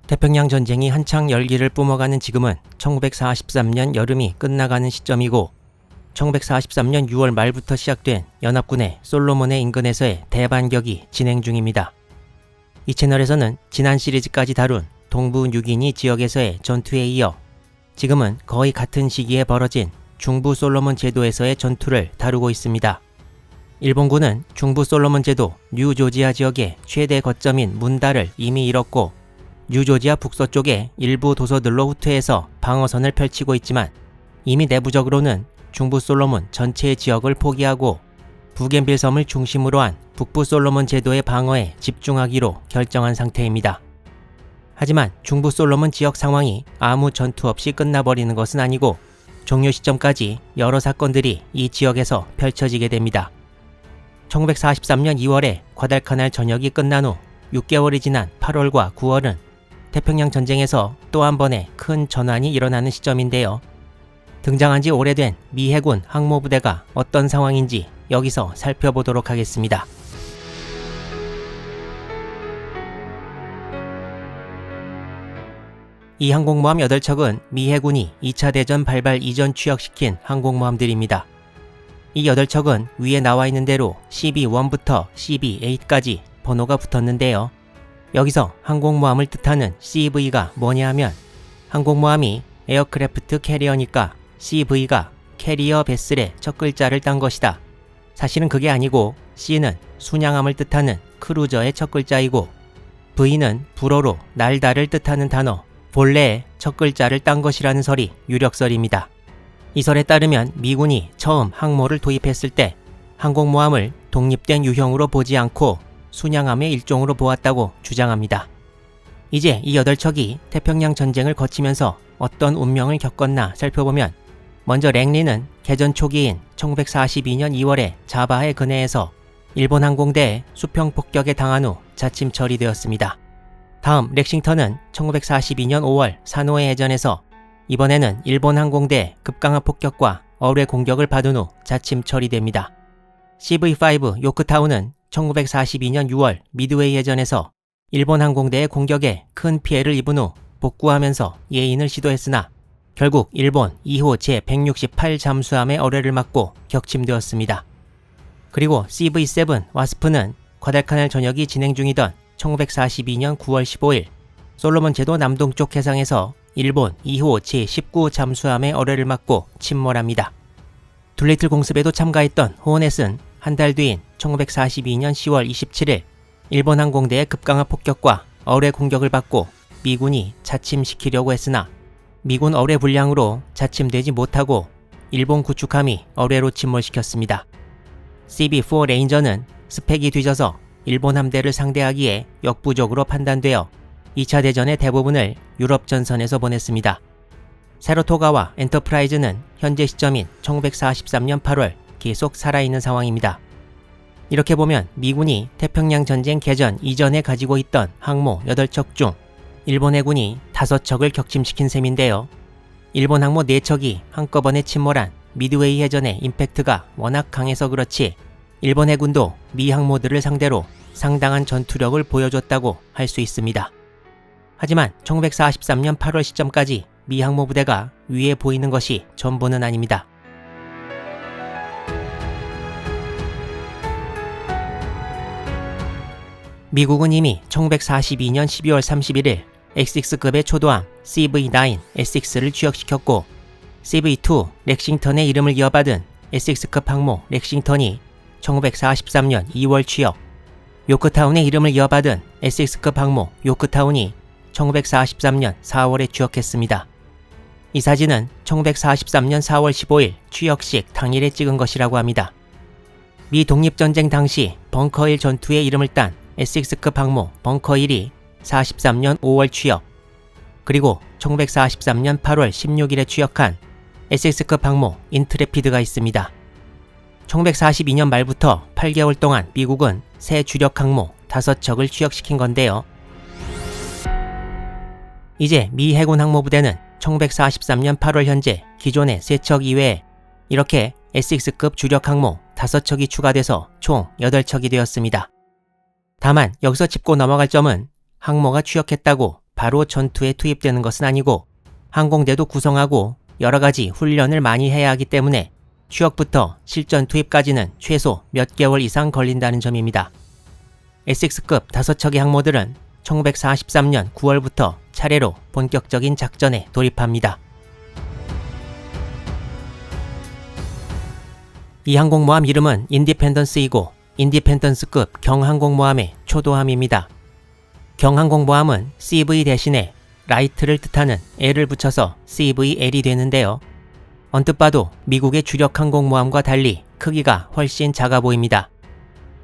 태평양 전쟁이 한창 열기를 뿜어가는 지금은 1943년 여름이 끝나가는 시점이고 1943년 6월 말부터 시작된 연합군의 솔로몬의 인근에서의 대반격이 진행 중입니다. 이 채널에서는 지난 시리즈까지 다룬 동부 뉴기니 지역에서의 전투에 이어 지금은 거의 같은 시기에 벌어진 중부 솔로몬 제도에서의 전투를 다루고 있습니다. 일본군은 중부 솔로몬 제도 뉴조지아 지역의 최대 거점인 문다를 이미 잃었고 뉴조지아 북서쪽의 일부 도서들로 후퇴해서 방어선을 펼치고 있지만 이미 내부적으로는 중부 솔로몬 전체의 지역을 포기하고 부겐빌 섬을 중심으로 한 북부 솔로몬 제도의 방어에 집중하기로 결정한 상태입니다. 하지만 중부 솔로몬 지역 상황이 아무 전투 없이 끝나버리는 것은 아니고 종료 시점까지 여러 사건들이 이 지역에서 펼쳐지게 됩니다. 1943년 2월에 과달카날 전역이 끝난 후 6개월이 지난 8월과 9월은 태평양 전쟁에서 또 한 번의 큰 전환이 일어나는 시점인데요. 등장한 지 오래된 미 해군 항모부대가 어떤 상황인지 여기서 살펴보도록 하겠습니다. 이 항공모함 8척은 미 해군이 2차 대전 발발 이전 취역시킨 항공모함들입니다. 이 8척은 위에 나와 있는 대로 CB-1부터 CB-8까지 번호가 붙었는데요. 여기서 항공모함을 뜻하는 CV가 뭐냐 하면 항공모함이 에어크래프트 캐리어니까 CV가 캐리어 베슬의 첫 글자를 딴 것이다. 사실은 그게 아니고 C는 순양함을 뜻하는 크루저의 첫 글자이고 V는 불어로 날다를 뜻하는 단어 볼레의 첫 글자를 딴 것이라는 설이 유력설입니다. 이 설에 따르면 미군이 처음 항모를 도입했을 때 항공모함을 독립된 유형으로 보지 않고 순양함의 일종으로 보았다고 주장합니다. 이제 이 8척이 태평양 전쟁을 거치면서 어떤 운명을 겪었나 살펴보면 먼저 랭리는 개전 초기인 1942년 2월에 자바해 근해에서 일본 항공대의 수평 폭격에 당한 후 자침 처리되었습니다. 다음 렉싱턴은 1942년 5월 사노해 해전에서 이번에는 일본 항공대의 급강한 폭격과 어뢰 공격을 받은 후 자침 처리됩니다. CV-5 요크타운은 1942년 6월 미드웨이 해전에서 일본 항공대의 공격에 큰 피해를 입은 후 복구하면서 예인을 시도했으나 결국 일본 2호 제168 잠수함의 어뢰를 맞고 격침되었습니다. 그리고 CV-7 와스프는 과달카날 전역이 진행 중이던 1942년 9월 15일 솔로몬 제도 남동쪽 해상에서 일본 2호 제19 잠수함의 어뢰를 맞고 침몰합니다. 둘리틀 공습에도 참가했던 호넷은 한 달 뒤인 1942년 10월 27일 일본 항공대의 급강한 폭격과 어뢰 공격을 받고 미군이 자침시키려고 했으나 미군 어뢰 불량으로 자침되지 못하고 일본 구축함이 어뢰로 침몰시켰습니다. CB-4 레인저는 스펙이 뒤져서 일본 함대를 상대하기에 역부족으로 판단되어 2차 대전의 대부분을 유럽 전선에서 보냈습니다. 세로토가와 엔터프라이즈는 현재 시점인 1943년 8월 계속 살아있는 상황입니다. 이렇게 보면 미군이 태평양 전쟁 개전 이전에 가지고 있던 항모 8척 중 일본 해군이 5척을 격침시킨 셈인데요. 일본 항모 4척이 한꺼번에 침몰한 미드웨이 해전의 임팩트가 워낙 강해서 그렇지 일본 해군도 미 항모들을 상대로 상당한 전투력을 보여줬다고 할 수 있습니다. 하지만 1943년 8월 시점까지 미 항모부대가 위에 보이는 것이 전부는 아닙니다. 미국은 이미 1942년 12월 31일 X6급의 초도함 CV-9 Essex를 취역시켰고 CV-2 렉싱턴의 이름을 이어받은 Essex급 항모 렉싱턴이 1943년 2월 취역, 요크타운의 이름을 이어받은 Essex급 항모 요크타운이 1943년 4월에 취역했습니다. 이 사진은 1943년 4월 15일 취역식 당일에 찍은 것이라고 합니다. 미 독립전쟁 당시 벙커1 전투에 이름을 딴 Essex급 항모 벙커1이 43년 5월 취역, 그리고 1943년 8월 16일에 취역한 Essex급 항모 인트레피드가 있습니다. 1942년 말부터 8개월 동안 미국은 새 주력 항모 5척을 취역시킨 건데요. 이제 미 해군 항모부대는 1943년 8월 현재 기존의 3척 이외에 이렇게 Essex급 주력 항모 5척이 추가돼서 총 8척이 되었습니다. 다만 여기서 짚고 넘어갈 점은 항모가 취역했다고 바로 전투에 투입되는 것은 아니고 항공대도 구성하고 여러 가지 훈련을 많이 해야 하기 때문에 취역부터 실전 투입까지는 최소 몇 개월 이상 걸린다는 점입니다. 에섹스급 5척의 항모들은 1943년 9월부터 차례로 본격적인 작전에 돌입합니다. 이 항공모함 이름은 인디펜던스이고 인디펜던스급 경항공모함의 초도함입니다. 경항공모함은 CV 대신에 라이트를 뜻하는 L을 붙여서 CVL이 되는데요. 언뜻 봐도 미국의 주력 항공모함과 달리 크기가 훨씬 작아 보입니다.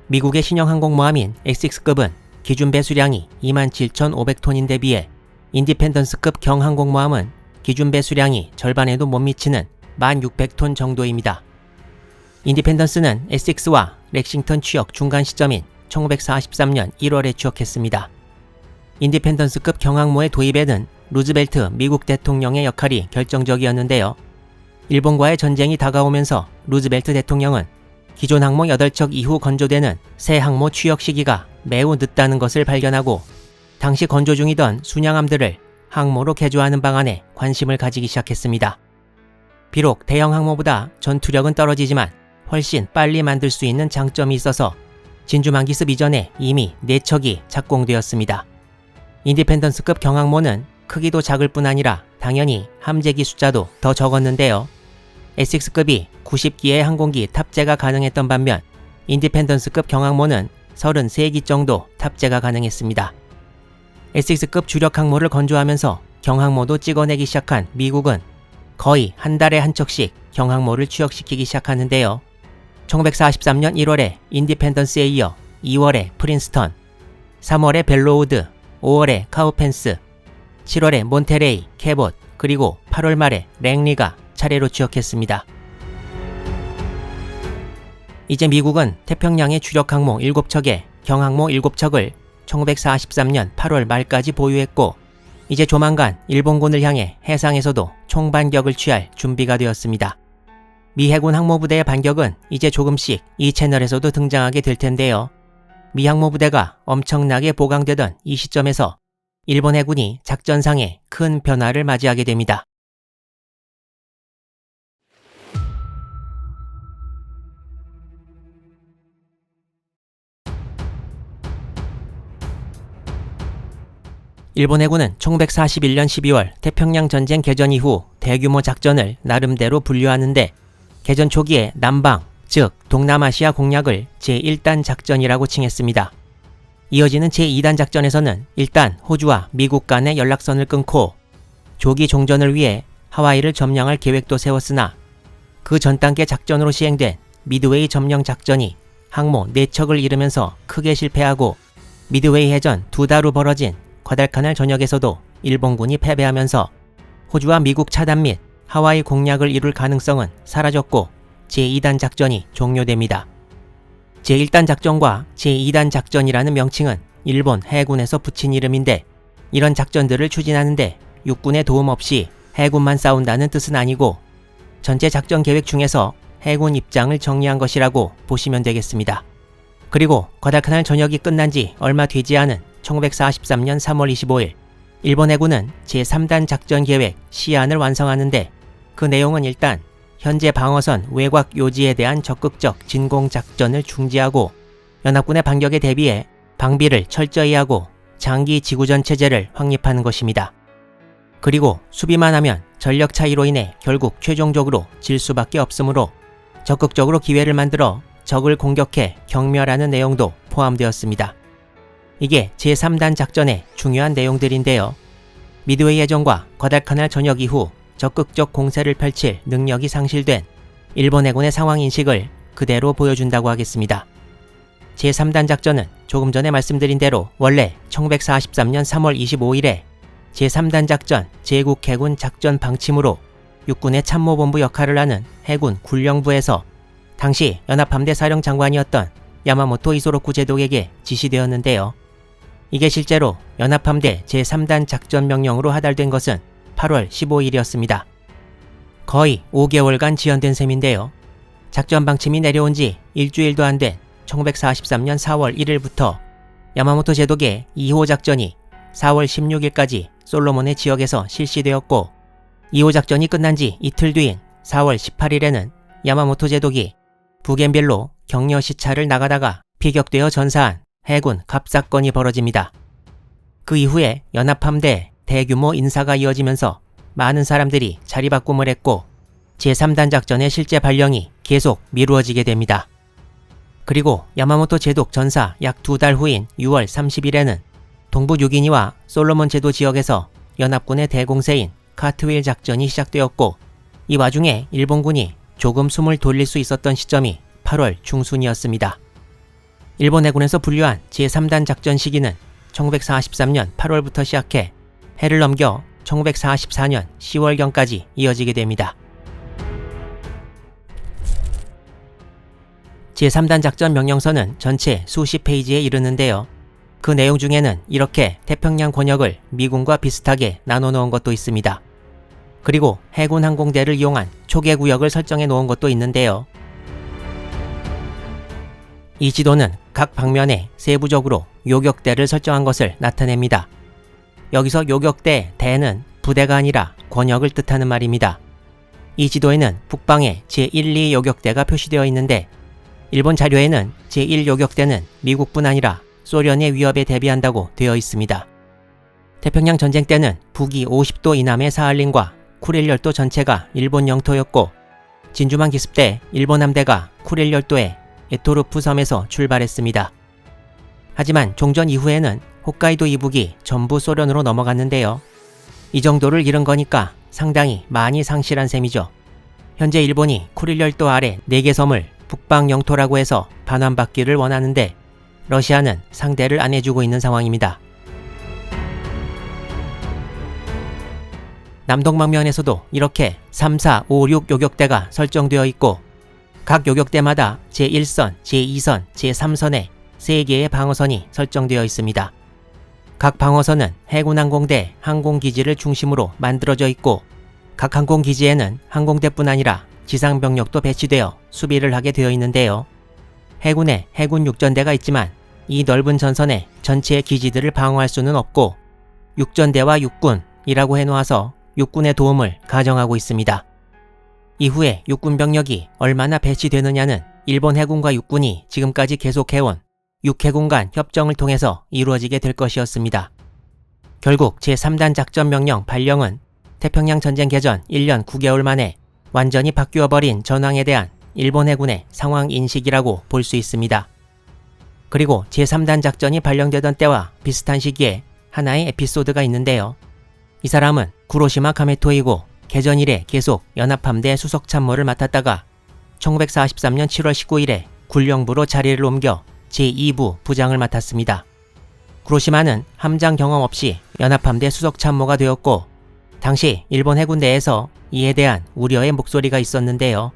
미국의 신형 항공모함인 X급은 기준 배수량이 27,500톤인데 비해 인디펜던스급 경항공모함은 기준 배수량이 절반에도 못 미치는 1,600톤 정도입니다. 인디펜던스는 에섹스와 렉싱턴 취역 중간 시점인 1943년 1월에 취역했습니다. 인디펜던스급 경항모의 도입에는 루즈벨트 미국 대통령의 역할이 결정적이었는데요. 일본과의 전쟁이 다가오면서 루즈벨트 대통령은 기존 항모 8척 이후 건조되는 새 항모 취역 시기가 매우 늦다는 것을 발견하고 당시 건조 중이던 순양함들을 항모로 개조하는 방안에 관심을 가지기 시작했습니다. 비록 대형 항모보다 전투력은 떨어지지만 훨씬 빨리 만들 수 있는 장점이 있어서 진주만기습 이전에 이미 4척이 착공되었습니다. 인디펜던스급 경항모는 크기도 작을 뿐 아니라 당연히 함재기 숫자도 더 적었는데요. 에섹스급이 90기의 항공기 탑재가 가능했던 반면 인디펜던스급 경항모는 33기 정도 탑재가 가능했습니다. 에섹스급 주력 항모를 건조하면서 경항모도 찍어내기 시작한 미국은 거의 한 달에 한 척씩 경항모를 취역시키기 시작하는데요. 1943년 1월에 인디펜던스에 이어 2월에 프린스턴, 3월에 벨로우드, 5월에 카우펜스, 7월에 몬테레이, 캐봇, 그리고 8월 말에 랭리가 차례로 취역했습니다. 이제 미국은 태평양의 주력 항모 7척에 경항모 7척을 1943년 8월 말까지 보유했고 이제 조만간 일본군을 향해 해상에서도 총반격을 취할 준비가 되었습니다. 미 해군 항모부대의 반격은 이제 조금씩 이 채널에서도 등장하게 될 텐데요. 미 항모부대가 엄청나게 보강되던 이 시점에서 일본 해군이 작전상에 큰 변화를 맞이하게 됩니다. 일본 해군은 1941년 12월 태평양 전쟁 개전 이후 대규모 작전을 나름대로 분류하는데 개전 초기에 남방, 즉 동남아시아 공략을 제1단 작전이라고 칭했습니다. 이어지는 제2단 작전에서는 일단 호주와 미국 간의 연락선을 끊고 조기 종전을 위해 하와이를 점령할 계획도 세웠으나 그 전 단계 작전으로 시행된 미드웨이 점령 작전이 항모 4척을 잃으면서 크게 실패하고 미드웨이 해전 2달 후 벌어진 과달카날 전역에서도 일본군이 패배하면서 호주와 미국 차단 및 하와이 공략을 이룰 가능성은 사라졌고 제2단 작전이 종료됩니다. 제1단 작전과 제2단 작전이라는 명칭은 일본 해군에서 붙인 이름인데 이런 작전들을 추진하는데 육군의 도움 없이 해군만 싸운다는 뜻은 아니고 전체 작전 계획 중에서 해군 입장을 정리한 것이라고 보시면 되겠습니다. 그리고 과달카날 전역이 끝난 지 얼마 되지 않은 1943년 3월 25일 일본 해군은 제3단 작전 계획 시안을 완성하는데 그 내용은 일단 현재 방어선 외곽 요지에 대한 적극적 진공 작전을 중지하고 연합군의 반격에 대비해 방비를 철저히 하고 장기 지구전 체제를 확립하는 것입니다. 그리고 수비만 하면 전력 차이로 인해 결국 최종적으로 질 수밖에 없으므로 적극적으로 기회를 만들어 적을 공격해 경멸하는 내용도 포함되었습니다. 이게 제3단 작전의 중요한 내용들인데요. 미드웨이 해전과 과달카날 전역 이후 적극적 공세를 펼칠 능력이 상실된 일본 해군의 상황인식을 그대로 보여준다고 하겠습니다. 제3단 작전은 조금 전에 말씀드린 대로 원래 1943년 3월 25일에 제3단 작전 제국해군 작전 방침으로 육군의 참모본부 역할을 하는 해군 군령부에서 당시 연합함대 사령장관이었던 야마모토 이소로쿠 제독에게 지시되었는데요. 이게 실제로 연합함대 제3단 작전 명령으로 하달된 것은 8월 15일이었습니다. 거의 5개월간 지연된 셈인데요. 작전 방침이 내려온 지 일주일도 안 된 1943년 4월 1일부터 야마모토 제독의 2호 작전이 4월 16일까지 솔로몬의 지역에서 실시되었고 2호 작전이 끝난 지 이틀 뒤인 4월 18일에는 야마모토 제독이 부겐빌로 격려 시차를 나가다가 피격되어 전사한 해군 갑사건이 벌어집니다. 그 이후에 연합함대 대규모 인사가 이어지면서 많은 사람들이 자리바꿈을 했고 제3단 작전의 실제 발령이 계속 미루어지게 됩니다. 그리고 야마모토 제독 전사 약 2달 후인 6월 30일에는 동부 뉴기니와 솔로몬 제도 지역에서 연합군의 대공세인 카트윌 작전이 시작되었고 이 와중에 일본군이 조금 숨을 돌릴 수 있었던 시점이 8월 중순이었습니다. 일본 해군에서 분류한 제3단 작전 시기는 1943년 8월부터 시작해 해를 넘겨 1944년 10월경까지 이어지게 됩니다. 제3단 작전 명령서는 전체 수십 페이지에 이르는데요. 그 내용 중에는 이렇게 태평양 권역을 미군과 비슷하게 나눠 놓은 것도 있습니다. 그리고 해군 항공대를 이용한 초계 구역을 설정해 놓은 것도 있는데요. 이 지도는 각 방면에 세부적으로 요격대를 설정한 것을 나타냅니다. 여기서 요격대 대는 부대가 아니라 권역을 뜻하는 말입니다. 이 지도에는 북방에 제1, 2 요격대가 표시되어 있는데 일본 자료에는 제1 요격대는 미국뿐 아니라 소련의 위협에 대비한다고 되어 있습니다. 태평양 전쟁 때는 북위 50도 이남의 사할린과 쿠릴 열도 전체가 일본 영토였고 진주만 기습 때 일본 함대가 쿠릴 열도의 에토르프 섬에서 출발했습니다. 하지만 종전 이후에는 홋카이도 이북이 전부 소련으로 넘어갔는데요. 이 정도를 잃은 거니까 상당히 많이 상실한 셈이죠. 현재 일본이 쿠릴 열도 아래 4개 섬을 북방 영토라고 해서 반환받기를 원하는데 러시아는 상대를 안 해주고 있는 상황입니다. 남동방면에서도 이렇게 3, 4, 5, 6 요격대가 설정되어 있고 각 요격대마다 제1선, 제2선, 제3선에 3개의 방어선이 설정되어 있습니다. 각 방어선은 해군 항공대 항공기지를 중심으로 만들어져 있고 각 항공기지에는 항공대뿐 아니라 지상병력도 배치되어 수비를 하게 되어 있는데요. 해군에 해군 육전대가 있지만 이 넓은 전선에 전체의 기지들을 방어할 수는 없고 육전대와 육군이라고 해놓아서 육군의 도움을 가정하고 있습니다. 이후에 육군 병력이 얼마나 배치되느냐는 일본 해군과 육군이 지금까지 계속해온 육해군 간 협정을 통해서 이루어지게 될 것이었습니다. 결국 제3단 작전 명령 발령은 태평양 전쟁 개전 1년 9개월 만에 완전히 바뀌어버린 전황에 대한 일본 해군의 상황 인식이라고 볼 수 있습니다. 그리고 제3단 작전이 발령되던 때와 비슷한 시기에 하나의 에피소드가 있는데요. 이 사람은 구로시마 카메토이고 개전 이래 계속 연합함대 수석참모를 맡았다가 1943년 7월 19일에 군령부로 자리를 옮겨 제2부 부장을 맡았습니다. 구로시마는 함장 경험 없이 연합함대 수석참모가 되었고 당시 일본 해군 내에서 이에 대한 우려의 목소리가 있었는데요.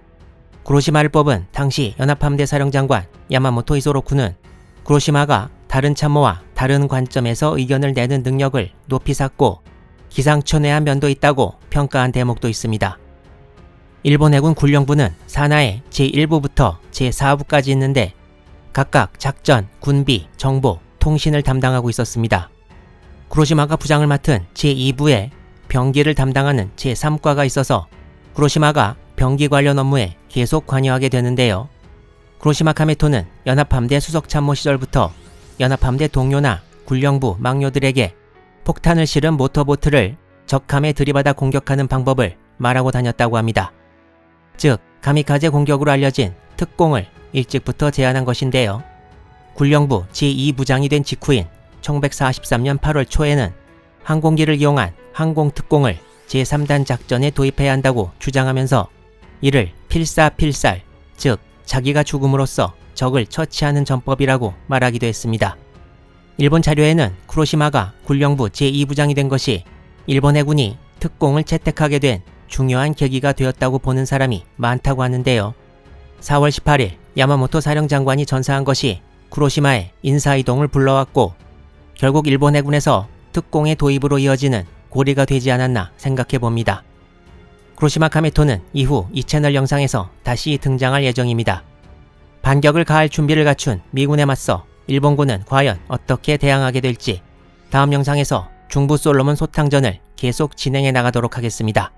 구로시마를 뽑은 당시 연합함대 사령장관 야마모토 이소로쿠는 구로시마가 다른 참모와 다른 관점에서 의견을 내는 능력을 높이 샀고 기상천외한 면도 있다고 평가한 대목도 있습니다. 일본 해군 군령부는 산하에 제1부부터 제4부까지 있는데 각각 작전, 군비, 정보, 통신을 담당하고 있었습니다. 구로시마가 부장을 맡은 제2부에 병기를 담당하는 제3과가 있어서 구로시마가 병기 관련 업무에 계속 관여하게 되는데요. 구로시마 카메토는 연합함대 수석참모 시절부터 연합함대 동료나 군령부 막료들에게 폭탄을 실은 모터보트를 적함에 들이받아 공격하는 방법을 말하고 다녔다고 합니다. 즉, 가미카제 공격으로 알려진 특공을 일찍부터 제안한 것인데요. 군령부 제2부장이 된 직후인 1943년 8월 초에는 항공기를 이용한 항공특공을 제3단 작전에 도입해야 한다고 주장하면서 이를 필사필살, 즉 자기가 죽음으로써 적을 처치하는 전법이라고 말하기도 했습니다. 일본 자료에는 쿠로시마가 군령부 제2부장이 된 것이 일본 해군이 특공을 채택하게 된 중요한 계기가 되었다고 보는 사람이 많다고 하는데요. 4월 18일 야마모토 사령장관이 전사한 것이 쿠로시마의 인사이동을 불러왔고 결국 일본 해군에서 특공의 도입으로 이어지는 고리가 되지 않았나 생각해봅니다. 쿠로시마 카메토는 이후 이 채널 영상에서 다시 등장할 예정입니다. 반격을 가할 준비를 갖춘 미군에 맞서 일본군은 과연 어떻게 대항하게 될지 다음 영상에서 중부 솔로몬 소탕전을 계속 진행해 나가도록 하겠습니다.